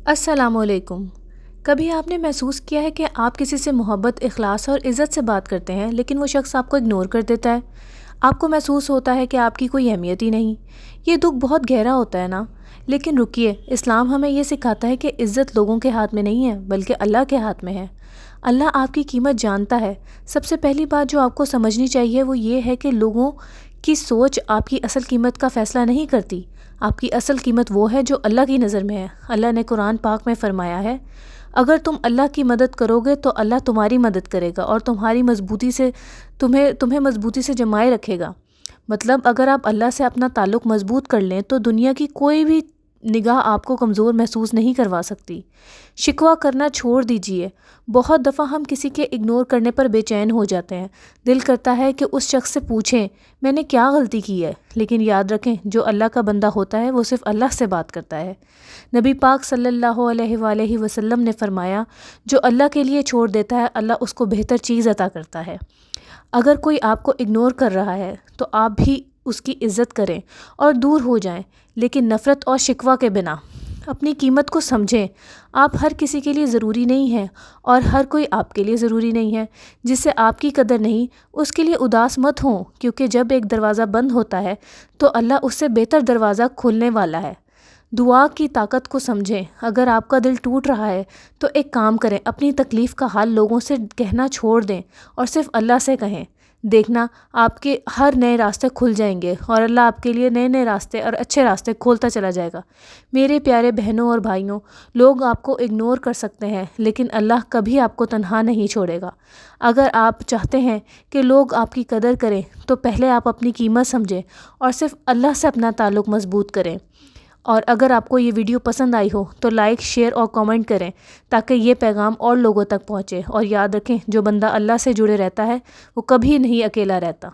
السلام علیکم۔ کبھی آپ نے محسوس کیا ہے کہ آپ کسی سے محبت، اخلاص اور عزت سے بات کرتے ہیں لیکن وہ شخص آپ کو اگنور کر دیتا ہے؟ آپ کو محسوس ہوتا ہے کہ آپ کی کوئی اہمیت ہی نہیں۔ یہ دکھ بہت گہرا ہوتا ہے نا؟ لیکن رکیے، اسلام ہمیں یہ سکھاتا ہے کہ عزت لوگوں کے ہاتھ میں نہیں ہے بلکہ اللہ کے ہاتھ میں ہے۔ اللہ آپ کی قیمت جانتا ہے۔ سب سے پہلی بات جو آپ کو سمجھنی چاہیے وہ یہ ہے کہ لوگوں کی سوچ آپ کی اصل قیمت کا فیصلہ نہیں کرتی۔ آپ کی اصل قیمت وہ ہے جو اللہ کی نظر میں ہے۔ اللہ نے قرآن پاک میں فرمایا ہے، اگر تم اللہ کی مدد کرو گے تو اللہ تمہاری مدد کرے گا اور تمہیں مضبوطی سے جمائے رکھے گا۔ مطلب اگر آپ اللہ سے اپنا تعلق مضبوط کر لیں تو دنیا کی کوئی بھی نگاہ آپ کو کمزور محسوس نہیں کروا سکتی۔ شکوہ کرنا چھوڑ دیجئے۔ بہت دفعہ ہم کسی کے اگنور کرنے پر بے چین ہو جاتے ہیں۔ دل کرتا ہے کہ اس شخص سے پوچھیں میں نے کیا غلطی کی ہے، لیکن یاد رکھیں جو اللہ کا بندہ ہوتا ہے وہ صرف اللہ سے بات کرتا ہے۔ نبی پاک صلی اللہ علیہ وآلہ وسلم نے فرمایا، جو اللہ کے لیے چھوڑ دیتا ہے اللہ اس کو بہتر چیز عطا کرتا ہے۔ اگر کوئی آپ کو اگنور کر رہا ہے تو آپ بھی اس کی عزت کریں اور دور ہو جائیں، لیکن نفرت اور شکوہ کے بنا۔ اپنی قیمت کو سمجھیں۔ آپ ہر کسی کے لیے ضروری نہیں ہیں اور ہر کوئی آپ کے لیے ضروری نہیں ہے۔ جس سے آپ کی قدر نہیں، اس کے لیے اداس مت ہوں، کیونکہ جب ایک دروازہ بند ہوتا ہے تو اللہ اس سے بہتر دروازہ کھولنے والا ہے۔ دعا کی طاقت کو سمجھیں۔ اگر آپ کا دل ٹوٹ رہا ہے تو ایک کام کریں، اپنی تکلیف کا حال لوگوں سے کہنا چھوڑ دیں اور صرف اللہ سے کہیں۔ دیکھنا آپ کے ہر نئے راستے کھل جائیں گے اور اللہ آپ کے لیے نئے راستے اور اچھے راستے کھولتا چلا جائے گا۔ میرے پیارے بہنوں اور بھائیوں، لوگ آپ کو اگنور کر سکتے ہیں لیکن اللہ کبھی آپ کو تنہا نہیں چھوڑے گا۔ اگر آپ چاہتے ہیں کہ لوگ آپ کی قدر کریں تو پہلے آپ اپنی قیمت سمجھیں اور صرف اللہ سے اپنا تعلق مضبوط کریں۔ اور اگر آپ کو یہ ویڈیو پسند آئی ہو تو لائک، شیئر اور کامنٹ کریں تاکہ یہ پیغام اور لوگوں تک پہنچے۔ اور یاد رکھیں جو بندہ اللہ سے جڑے رہتا ہے وہ کبھی نہیں اکیلا رہتا۔